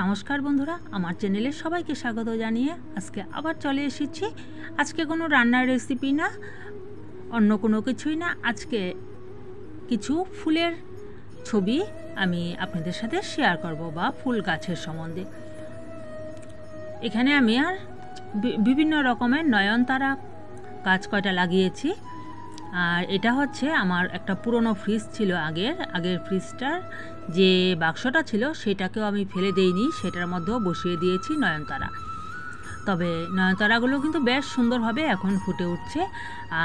নমস্কার বন্ধুরা, আমার চ্যানেলে সবাইকে স্বাগত জানিয়ে আজকে আবার চলে এসেছি। আজকে কোনো রান্নার রেসিপি না, অন্য কোনো কিছুই না। আজকে কিছু ফুলের ছবি আমি আপনাদের সাথে শেয়ার করব, বা ফুল গাছের সম্বন্ধে। এখানে আমি আর বিভিন্ন রকমের নয়নতারা গাছ কয়টা লাগিয়েছি। আর এটা হচ্ছে আমার একটা পুরনো ফ্রিজ ছিল, আগের ফ্রিজটার যে বাক্সটা ছিল সেটাকেও আমি ফেলে দেইনি, সেটার মধ্যেও বসিয়ে দিয়েছি নয়নতারা। তবে নয়নতারাগুলো কিন্তু বেশ সুন্দরভাবে এখন ফুটে উঠছে।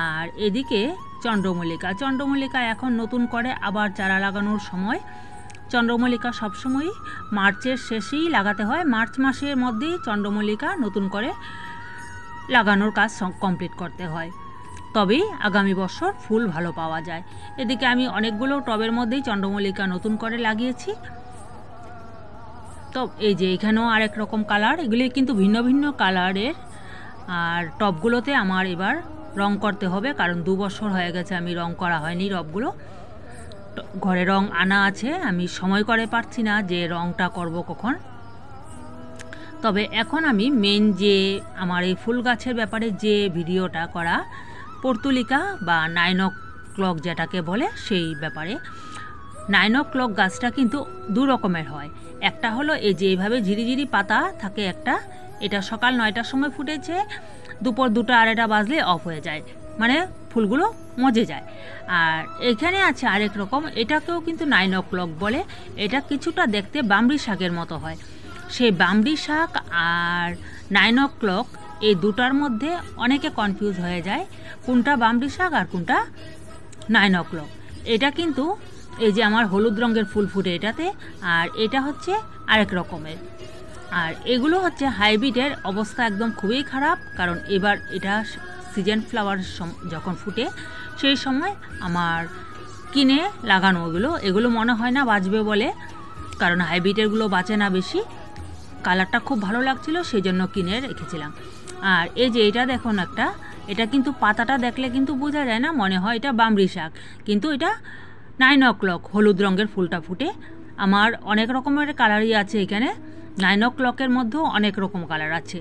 আর এদিকে চন্দ্রমল্লিকা এখন নতুন করে আবার চারা লাগানোর সময়। চন্দ্রমল্লিকা সবসময়ই মার্চের শেষেই লাগাতে হয়, মার্চ মাসের মধ্যেই চন্দ্রমল্লিকা নতুন করে লাগানোর কাজ কমপ্লিট করতে হয়, তবেই আগামী বছর ফুল ভালো পাওয়া যায়। এদিকে আমি অনেকগুলো টবের মধ্যেই চন্দ্রমল্লিকা নতুন করে লাগিয়েছি। তো এই যে এখানেও আরেক রকম কালার, এগুলি কিন্তু ভিন্ন ভিন্ন কালারের। আর টবগুলোতে আমার এবার রং করতে হবে, কারণ 2 বছর হয়ে গেছে আমি রং করা হয়নি টবগুলো। ঘরে রং আনা আছে, আমি সময় করে পারছি না যে রংটা করব কখন। তবে এখন আমি মেন যে আমার এই ফুল গাছের ব্যাপারে যে ভিডিওটা করা, পর্তুলিকা বা 9 o'clock যেটাকে বলে, সেই ব্যাপারে। 9 o'clock গাছটা কিন্তু 2 রকমের হয়। একটা হলো এই যে এইভাবে ঝিরিঝিরি পাতা থাকে একটা, এটা সকাল 9টার সময় ফুটেছে, দুপুর 2টা 2:30 বাজলে অফ হয়ে যায়, মানে ফুলগুলো মজে যায়। আর এখানে আছে আরেক রকম, এটাকেও কিন্তু 9 o'clock বলে। এটা কিছুটা দেখতে বামরি শাকের মতো হয়। সেই বামরি শাক আর 9 o'clock এই দুটার মধ্যে অনেকে কনফিউজ হয়ে যায়, কোনটা বামরি শাক আর কোনটা 9 o'clock। এটা কিন্তু এই যে আমার হলুদ রঙের ফুল ফুটে এটাতে, আর এটা হচ্ছে আরেক রকমের। আর এগুলো হচ্ছে হাইব্রিডের অবস্থা একদম খুবই খারাপ, কারণ এবার এটা সিজন ফ্লাওয়ার যখন ফুটে সেই সময় আমার কিনে লাগানো এগুলো মনে হয় না বাঁচবে বলে, কারণ হাইব্রিডেরগুলো বাঁচে না বেশি। কালারটা খুব ভালো লাগছিল, সেই জন্য কিনে রেখেছিলাম। আর এই যে এটা দেখুন একটা, এটা কিন্তু পাতাটা দেখলে কিন্তু বোঝা যায় না, মনে হয় এটা বামরি শাক, কিন্তু এটা 9 o'clock হলুদ রঙের ফুলটা ফুটে। আমার অনেক রকমের কালারই আছে এখানে, 9 o'clockের মধ্যেও অনেক রকম কালার আছে।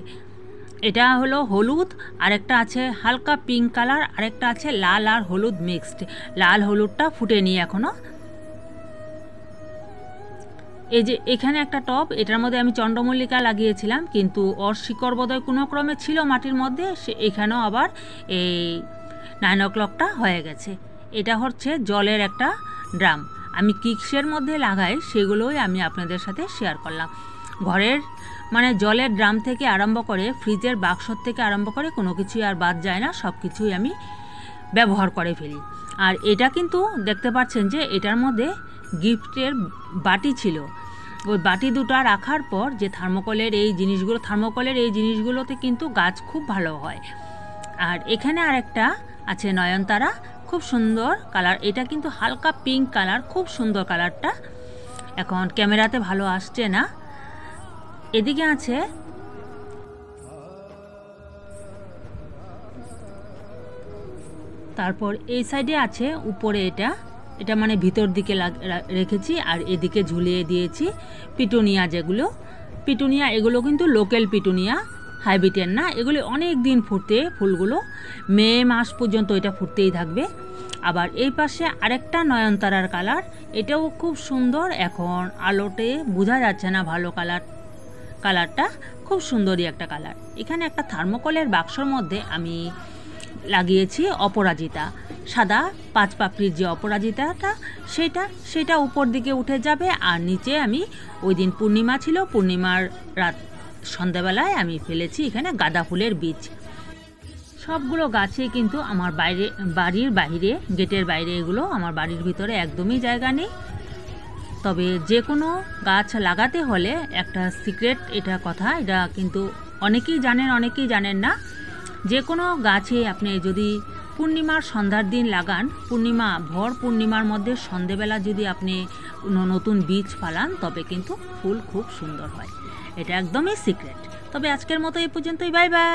এটা হলো হলুদ, আরেকটা আছে হালকা পিঙ্ক কালার, আরেকটা আছে লাল আর হলুদ মিক্সড। লাল হলুদটা ফুটেনি এখনও। এই যে এখানে একটা টব, এটার মধ্যে আমি চন্দ্রমল্লিকা লাগিয়েছিলাম, কিন্তু ওর শিকড় বোধহয় কোনো ক্রমে ছিল মাটির মধ্যে, এখানেও আবার এই 9 o'clockটা হয়ে গেছে। এটা হচ্ছে জলের একটা ড্রাম, আমি কিক্সের মধ্যে লাগাই, সেগুলোই আমি আপনাদের সাথে শেয়ার করলাম। ঘরের মানে জলের ড্রাম থেকে আরম্ভ করে ফ্রিজের বাক্সর থেকে আরম্ভ করে কোনো কিছুই আর বাদ যায় না, সব কিছুই আমি ব্যবহার করে ফেলি। আর এটা কিন্তু দেখতে পাচ্ছেন যে এটার মধ্যে গিফটের বাটি ছিল, ওই বাটি দুটো রাখার পর যে থার্মোকলের এই জিনিসগুলোতে কিন্তু গাছ খুব ভালো হয়। আর এখানে আরেকটা আছে নয়নতারা, খুব সুন্দর কালার, এটা কিন্তু হালকা পিঙ্ক কালার, খুব সুন্দর কালারটা। এখন ক্যামেরাতে ভালো আসছে না। এদিকে আছে তারপর এই সাইডে আছে উপরে, এটা মানে ভিতর দিকে রেখেছি, আর এদিকে ঝুলিয়ে দিয়েছি পিটুনিয়া। পিটুনিয়া এগুলো কিন্তু লোকাল পিটুনিয়া, হাইব্রিডের না। এগুলো অনেক দিন ফুটে, ফুলগুলো মে মাস পর্যন্ত এটা ফুটতেই থাকবে। আবার এই পাশে আরেকটা নয়নতারার কালার, এটাও খুব সুন্দর, এখন আলোতে বোঝা যাচ্ছে না ভালো কালারটা, খুব সুন্দরই একটা কালার। এখানে একটা থার্মোকলের বাক্সর মধ্যে আমি লাগিয়েছি অপরাজিতা, সাদা 5 পাপড়ির যে অপরাজিতাটা, সেটা উপর দিকে উঠে যাবে। আর নিচে আমি ওই দিন পূর্ণিমা ছিল, পূর্ণিমার রাত সন্ধ্যাবেলায় আমি ফেলেছি এখানে গাঁদা ফুলের বীজ। সবগুলো গাছে কিন্তু আমার বাড়ির বাইরে, গেটের বাইরে, এগুলো আমার বাড়ির ভিতরে একদমই জায়গা নেই। তবে যে কোনো গাছ লাগাতে হলে একটা সিক্রেট, এটা কিন্তু অনেকেই জানেন না। যে কোনো গাছে আপনি যদি পূর্ণিমার সন্ধ্যার দিন লাগান, ভর পূর্ণিমার মধ্যে সন্ধেবেলা যদি আপনি নতুন বীজ ফালান, তবে কিন্তু ফুল খুব সুন্দর হয়। এটা একদমই সিক্রেট। তবে আজকের মতো এই পর্যন্তই, বাই বাই।